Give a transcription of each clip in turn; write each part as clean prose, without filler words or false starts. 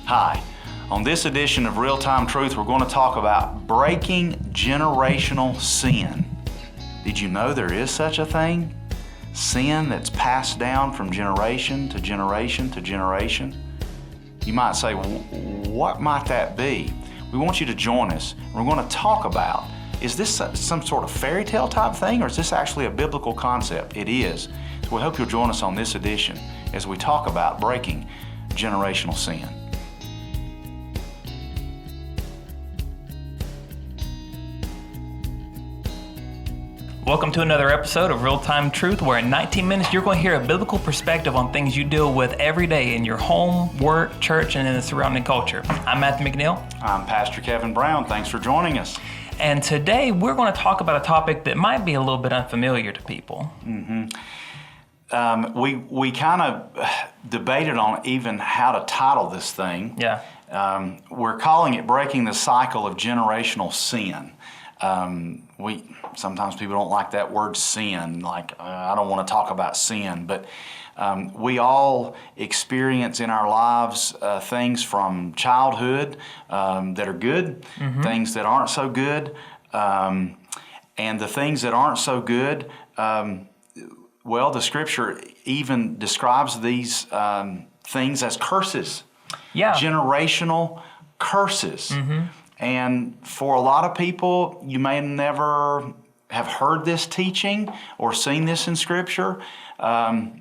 Hi. On this edition of Real Time Truth, we're going to talk about breaking generational sin. Did you know there is such a thing? Sin that's passed down from generation to generation to generation. You might say, what might that be? We want you to join us. We're going to talk about, is this some sort of fairy tale type thing, or is this actually a biblical concept? It is. So we hope you'll join us on this edition as we talk about breaking generational sin. Welcome to another episode of Real Time Truth, where in 19 minutes you're going to hear a biblical perspective on things you deal with every day in your home, work, church, and in the surrounding culture. I'm Matthew McNeil. I'm Pastor Kevin Brown. Thanks for joining us. And today we're going to talk about a topic that might be a little bit unfamiliar to people. We kind of debated on even how to title this thing. Yeah. We're calling it Breaking the Cycle of Generational Sin. Sometimes people don't like that word sin, like I don't want to talk about sin, but we all experience in our lives things from childhood that are good, things that aren't so good, and the things that aren't so good, well, the Scripture even describes these things as curses, generational curses. And for a lot of people, you may never have heard this teaching or seen this in Scripture, and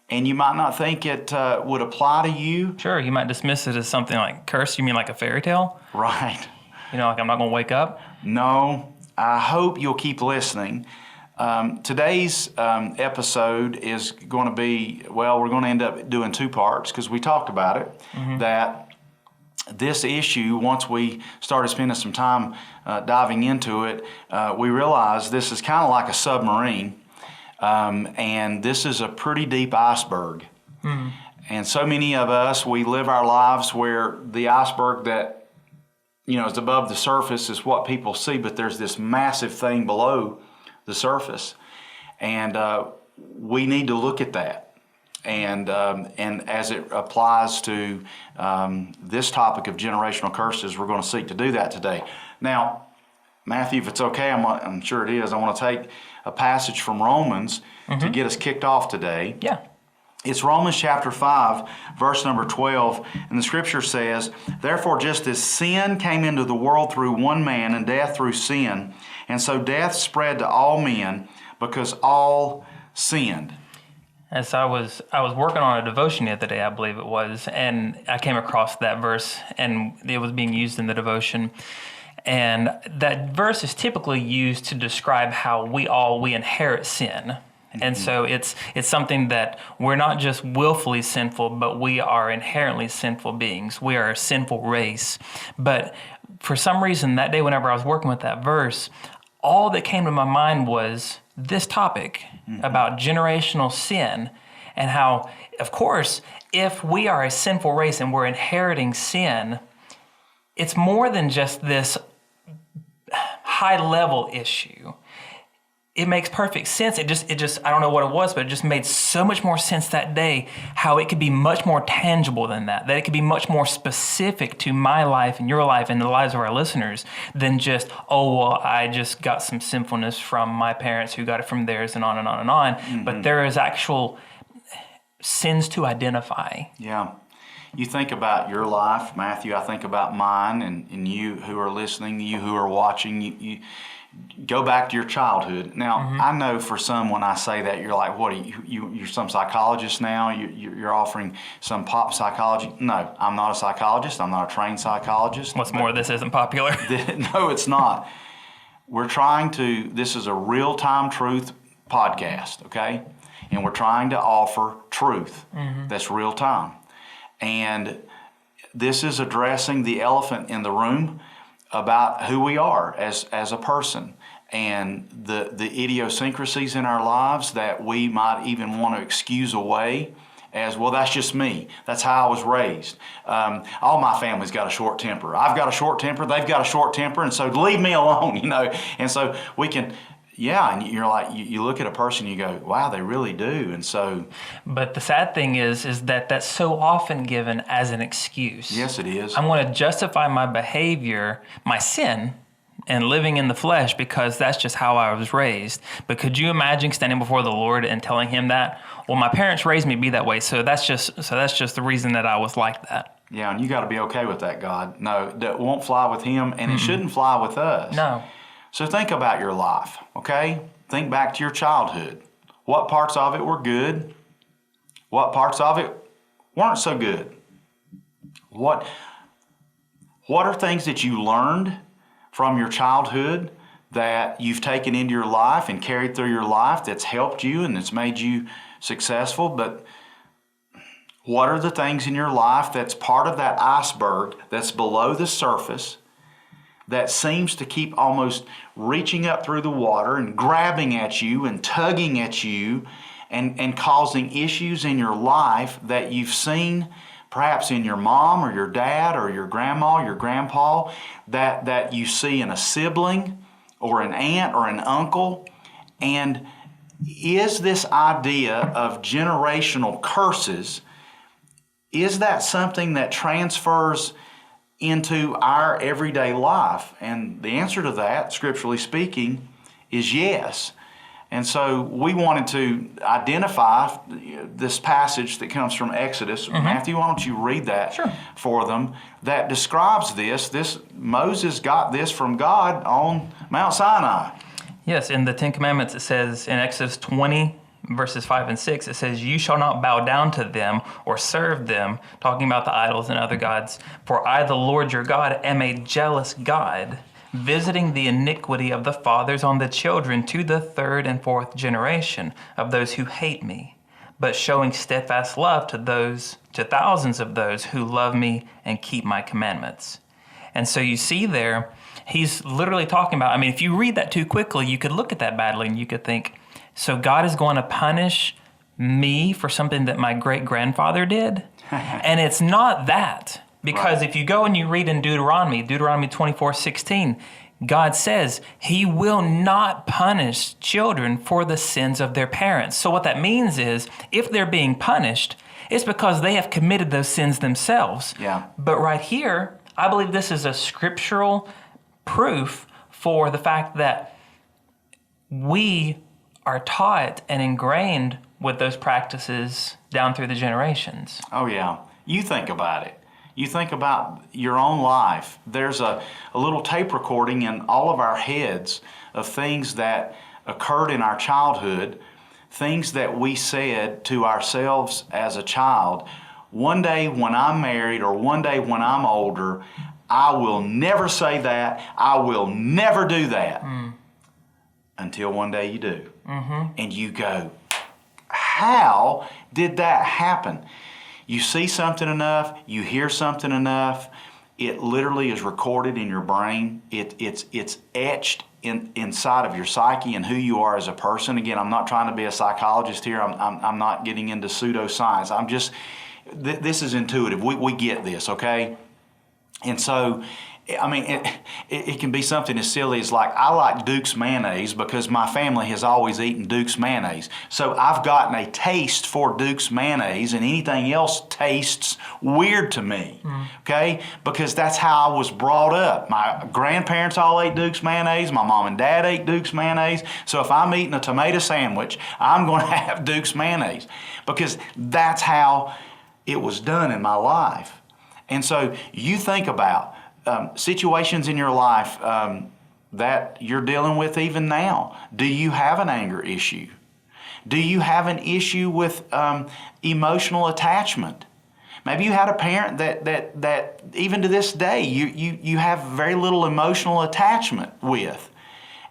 you might not think it would apply to you. Sure, you might dismiss it as something like curse. You mean like a fairy tale? Right. You know, like I'm not going to wake up? No, I hope you'll keep listening. Today's episode is going to be, well, we're going to end up doing two parts because we talked about it, that this issue, once we started spending some time diving into it, we realized this is kind of like a submarine, and this is a pretty deep iceberg. And so many of us, we live our lives where the iceberg that, is above the surface is what people see, but there's this massive thing below the surface, and we need to look at that. And as it applies to this topic of generational curses, we're going to seek to do that today. Now, Matthew, if it's okay, I'm sure it is, I want to take a passage from Romans to get us kicked off today. Yeah. It's Romans chapter 5, verse number 12, and the Scripture says, "Therefore, just as sin came into the world through one man, and death through sin, and so death spread to all men, because all sinned." As I was working on a devotion the other day, I believe it was, and I came across that verse, and it was being used in the devotion. And that verse is typically used to describe how we inherit sin. And so it's something that we're not just willfully sinful, but we are inherently sinful beings. We are a sinful race. But for some reason that day, whenever I was working with that verse, all that came to my mind was this topic about generational sin, and how, of course, if we are a sinful race and we're inheriting sin, it's more than just this high-level issue. It makes perfect sense. It just I don't know what it was, but it just made so much more sense that day how it could be much more tangible than that it could be much more specific to my life and your life and the lives of our listeners than just, oh, well, I just got some sinfulness from my parents who got it from theirs, and on and on and on. But there is actual sins to identify. Yeah. You think about your life, Matthew, I think about mine, and you who are listening, you who are watching, you go back to your childhood. Now, I know for some, when I say that, you're like, what are you're some psychologist now? You're offering some pop psychology? No, I'm not a psychologist. I'm not a trained psychologist. What's more, this isn't popular. No, it's not. This is a real-time truth podcast, okay? And we're trying to offer truth that's real-time. And this is addressing the elephant in the room about who we are as a person, and the idiosyncrasies in our lives that we might even want to excuse away as, well, that's just me. That's how I was raised. All my family's got a short temper. I've got a short temper. They've got a short temper, and so leave me alone, And so we can, yeah, and you're like, you look at a person, you go, wow, they really do. And so, But the sad thing is that that's so often given as an excuse. yes, it is. I'm going to justify my behavior, my sin, and living in the flesh because that's just how I was raised. But could you imagine standing before the Lord and telling him that? Well, my parents raised me to be that way, so that's just the reason that I was like that. Yeah, and you got to be okay with that, God. No, that won't fly with him, and it shouldn't fly with us. No. So think about your life, okay? Think back to your childhood. What parts of it were good? What parts of it weren't so good? What are things that you learned from your childhood that you've taken into your life and carried through your life that's helped you and that's made you successful? But what are the things in your life that's part of that iceberg that's below the surface that seems to keep almost reaching up through the water and grabbing at you and tugging at you and causing issues in your life that you've seen perhaps in your mom or your dad or your grandma, your grandpa, that you see in a sibling or an aunt or an uncle? And is this idea of generational curses, is that something that transfers into our everyday life? And the answer to that, scripturally speaking, is yes. And so we wanted to identify this passage that comes from Exodus. Matthew, why don't you read that for them? That describes this. Moses got this from God on Mount Sinai. Yes, in the Ten Commandments it says in Exodus 20, verses 5 and 6, it says, "You shall not bow down to them or serve them," talking about the idols and other gods. "For I, the Lord your God, am a jealous God, visiting the iniquity of the fathers on the children to the third and fourth generation of those who hate me, but showing steadfast love to thousands of those who love me and keep my commandments." And so you see there, he's literally talking about, I mean, if you read that too quickly, you could look at that badly and you could think, so God is going to punish me for something that my great-grandfather did? And it's not that. Because if you go and you read in Deuteronomy 24:16, God says he will not punish children for the sins of their parents. So what that means is if they're being punished, it's because they have committed those sins themselves. Yeah. But right here, I believe this is a scriptural proof for the fact that we are taught and ingrained with those practices down through the generations. Oh, yeah. You think about it. You think about your own life. There's a little tape recording in all of our heads of things that occurred in our childhood, things that we said to ourselves as a child. One day when I'm married or one day when I'm older, I will never say that. I will never do that. Until one day you do. And you go, how did that happen? You see something enough, you hear something enough, it literally is recorded in your brain. It's etched inside of your psyche and who you are as a person. Again, I'm not trying to be a psychologist here. I'm not getting into pseudoscience. I'm just, this is intuitive. We get this, okay? And so, I mean, it can be something as silly as like, I like Duke's mayonnaise because my family has always eaten Duke's mayonnaise. So I've gotten a taste for Duke's mayonnaise, and anything else tastes weird to me, okay? Because that's how I was brought up. My grandparents all ate Duke's mayonnaise. My mom and dad ate Duke's mayonnaise. So if I'm eating a tomato sandwich, I'm going to have Duke's mayonnaise because that's how it was done in my life. And so you think about situations in your life that you're dealing with even now. Do you have an anger issue? Do you have an issue with emotional attachment? Maybe you had a parent that even to this day you have very little emotional attachment with.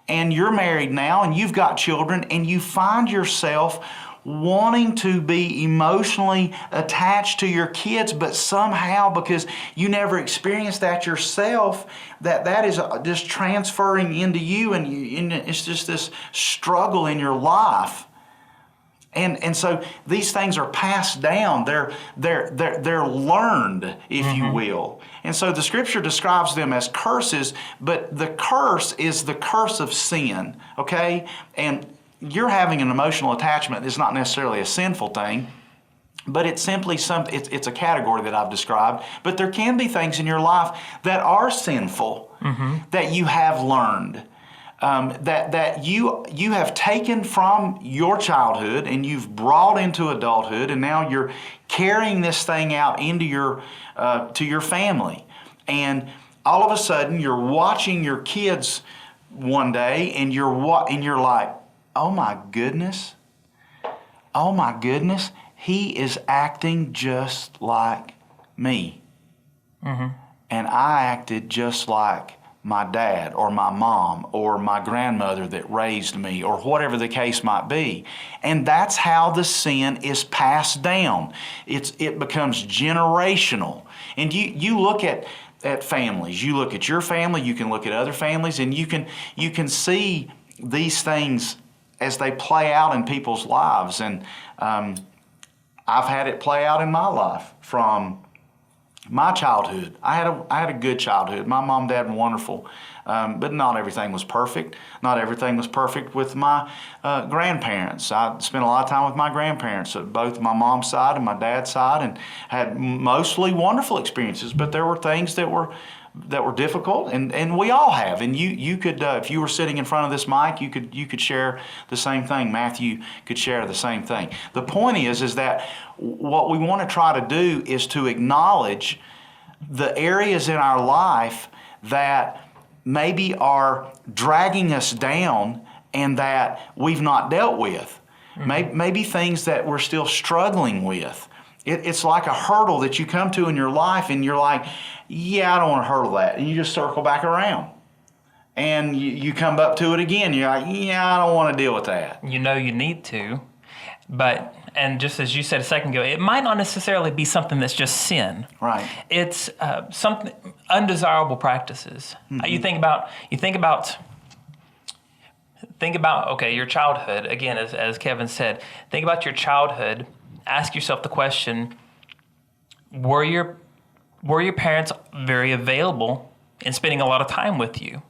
And you're married now and you've got children and you find yourself wanting to be emotionally attached to your kids, but somehow because you never experienced that yourself, that is just transferring into you, and it's just this struggle in your life. And so these things are passed down. They're learned, if you will. And so the Scripture describes them as curses, but the curse is the curse of sin, okay? And you're having an emotional attachment is not necessarily a sinful thing, but it's simply it's a category that I've described. But there can be things in your life that are sinful that you have learned. That you have taken from your childhood and you've brought into adulthood, and now you're carrying this thing out into your to your family, and all of a sudden you're watching your kids one day, and you're like, oh my goodness, he is acting just like me, and I acted just like my dad or my mom or my grandmother that raised me, or whatever the case might be. And that's how the sin is passed down. It becomes generational. And you look at families, you look at your family, you can look at other families, and you can see these things as they play out in people's lives. And I've had it play out in my life from my childhood. I had a good childhood. My mom and dad were wonderful, but not everything was perfect. Not everything was perfect with my grandparents. I spent a lot of time with my grandparents, both my mom's side and my dad's side, and had mostly wonderful experiences. But there were things that were difficult, and we all have. And you could, if you were sitting in front of this mic, you could share the same thing. Matthew could share the same thing. The point is that what we want to try to do is to acknowledge the areas in our life that maybe are dragging us down and that we've not dealt with. Maybe things that we're still struggling with. It's like a hurdle that you come to in your life, and you're like, yeah, I don't want to hurdle that. And you just circle back around. And you come up to it again. You're like, yeah, I don't want to deal with that. You know you need to. But, and just as you said a second ago, it might not necessarily be something that's just sin. Right. It's something, undesirable practices. You think about, okay, your childhood. Again, as Kevin said, think about your childhood. Ask yourself the question, were your parents very available in spending a lot of time with you?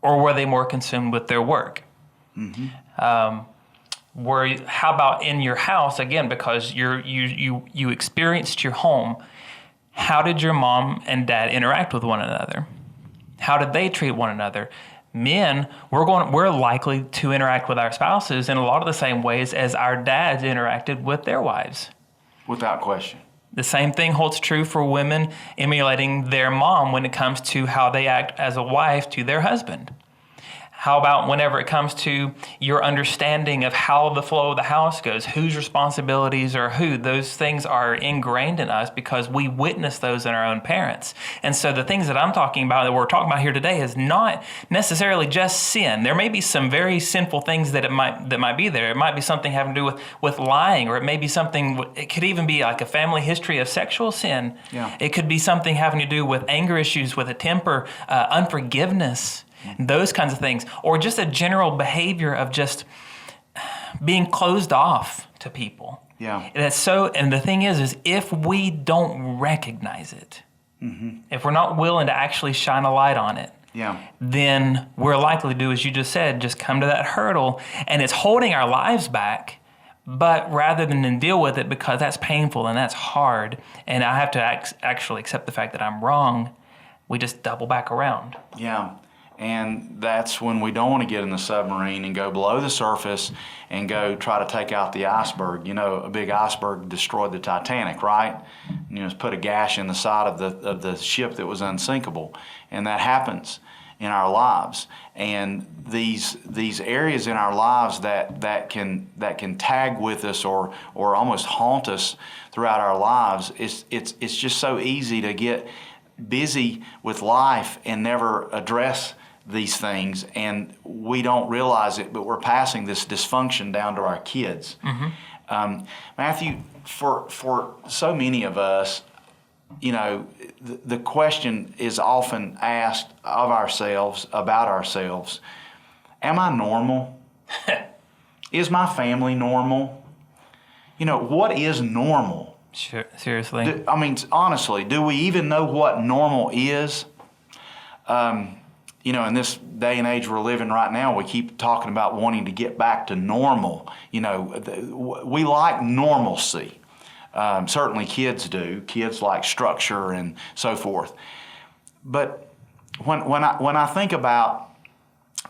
Or were they more consumed with their work? How about in your house, again, because you experienced your home, how did your mom and dad interact with one another? How did they treat one another? Men, we're likely to interact with our spouses in a lot of the same ways as our dads interacted with their wives. Without question. The same thing holds true for women emulating their mom when it comes to how they act as a wife to their husband. How about whenever it comes to your understanding of how the flow of the house goes, whose responsibilities are who? Those things are ingrained in us because we witness those in our own parents. And so the things that I'm talking about, that we're talking about here today, is not necessarily just sin. There may be some very sinful things that might be there. It might be something having to do with lying, or it may be something, it could even be like a family history of sexual sin. Yeah. It could be something having to do with anger issues, with a temper, unforgiveness, those kinds of things, or just a general behavior of just being closed off to people. Yeah. That's so, and the thing is if we don't recognize it, if we're not willing to actually shine a light on it, then we're likely to do, as you just said, just come to that hurdle, and it's holding our lives back. But rather than deal with it, because that's painful and that's hard, and I have to actually accept the fact that I'm wrong, we just double back around. Yeah. And that's when we don't want to get in the submarine and go below the surface and go try to take out the iceberg. You know, a big iceberg destroyed the Titanic, right? You know, it's put a gash in the side of the ship that was unsinkable. And that happens in our lives. And these areas in our lives that can tag with us or almost haunt us throughout our lives, it's just so easy to get busy with life and never address these things, and we don't realize it, but we're passing this dysfunction down to our kids. Matthew, for so many of us, you know, the question is often asked of ourselves, about ourselves, am I normal? Is my family normal? What is normal? Sure, seriously. Honestly, do we even know what normal is? In this day and age we're living right now, we keep talking about wanting to get back to normal. We like normalcy. Certainly kids do. Kids like structure and so forth. But when I think about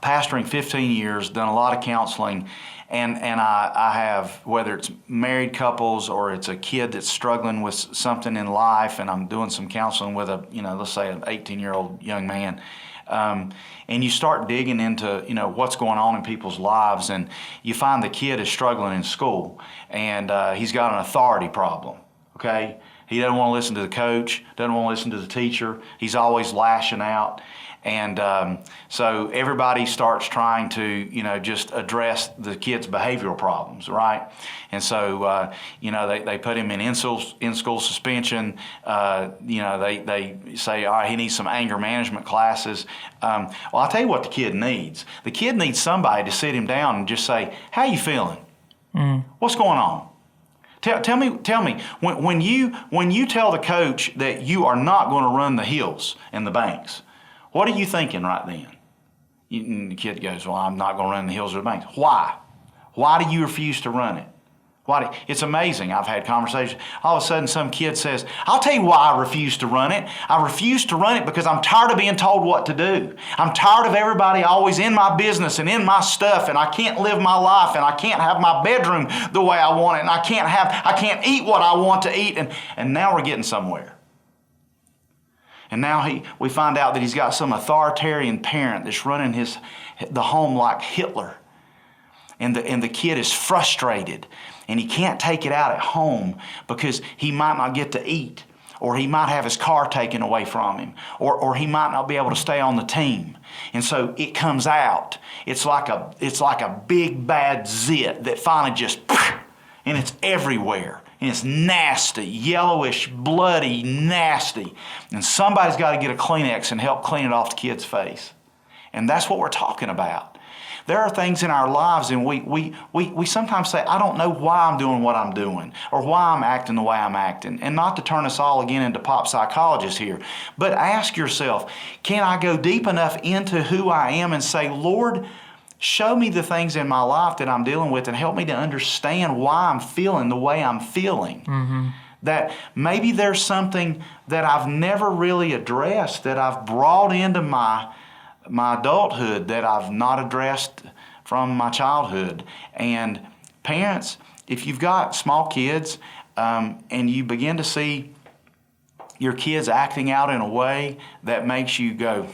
pastoring 15 years, done a lot of counseling, and I have, whether it's married couples or it's a kid that's struggling with something in life, and I'm doing some counseling with let's say an 18-year-old young man, and you start digging into, what's going on in people's lives, and you find the kid is struggling in school, and he's got an authority problem, okay? He doesn't want to listen to the coach, doesn't want to listen to the teacher. He's always lashing out. And so everybody starts trying to, just address the kid's behavioral problems, right? And so, they put him in in-school suspension. They say, all right, he needs some anger management classes. Well, I'll tell you what the kid needs. The kid needs somebody to sit him down and just say, how you feeling? What's going on? Tell me, when you tell the coach that you are not going to run the hills and the banks, what are you thinking right then? And the kid goes, well, I'm not going to run the hills or the banks. Why? Why do you refuse to run it? It's amazing. I've had conversations. All of a sudden, some kid says, I'll tell you why I refuse to run it. I refuse to run it because I'm tired of being told what to do. I'm tired of everybody always in my business and in my stuff, and I can't live my life, and I can't have my bedroom the way I want it, and I can't eat what I want to eat, and now we're getting somewhere. And now we find out that he's got some authoritarian parent that's running the home like Hitler. And the kid is frustrated, and he can't take it out at home because he might not get to eat, or he might have his car taken away from him, or he might not be able to stay on the team. And so it comes out. It's like a big bad zit that finally just, and it's everywhere. And it's nasty, yellowish, bloody, nasty. And somebody's got to get a Kleenex and help clean it off the kid's face. And that's what we're talking about. There are things in our lives, and we sometimes say, I don't know why I'm doing what I'm doing, or why I'm acting the way I'm acting. And not to turn us all again into pop psychologists here, but ask yourself, can I go deep enough into who I am and say, Lord, show me the things in my life that I'm dealing with and help me to understand why I'm feeling the way I'm feeling. Mm-hmm. That maybe there's something that I've never really addressed that I've brought into my adulthood that I've not addressed from my childhood. And parents, if you've got small kids and you begin to see your kids acting out in a way that makes you go,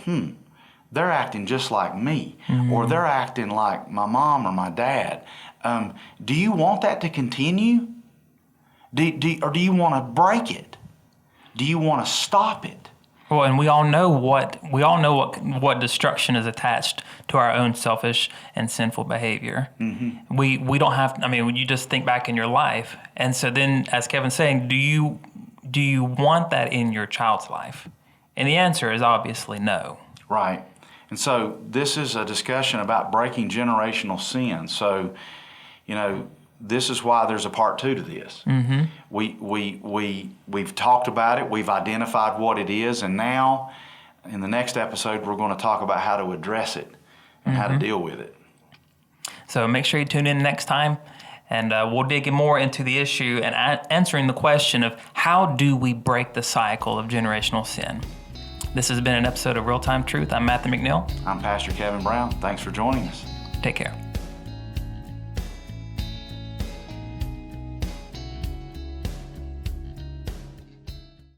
they're acting just like me, or they're acting like my mom or my dad. Do you want that to continue? Or do you want to break it? Do you want to stop it? Well, and we all know what destruction is attached to our own selfish and sinful behavior. Mm-hmm. We don't have. You just think back in your life, and so then, as Kevin's saying, do you want that in your child's life? And the answer is obviously no. Right. And so this is a discussion about breaking generational sin. So, this is why there's a part 2 to this. Mm-hmm. We've talked about it, we've identified what it is, and now in the next episode we're going to talk about how to address it and how to deal with it. So make sure you tune in next time, and we'll dig more into the issue and answering the question of how do we break the cycle of generational sin. This has been an episode of Real Time Truth. I'm Matthew McNeil. I'm Pastor Kevin Brown. Thanks for joining us. Take care.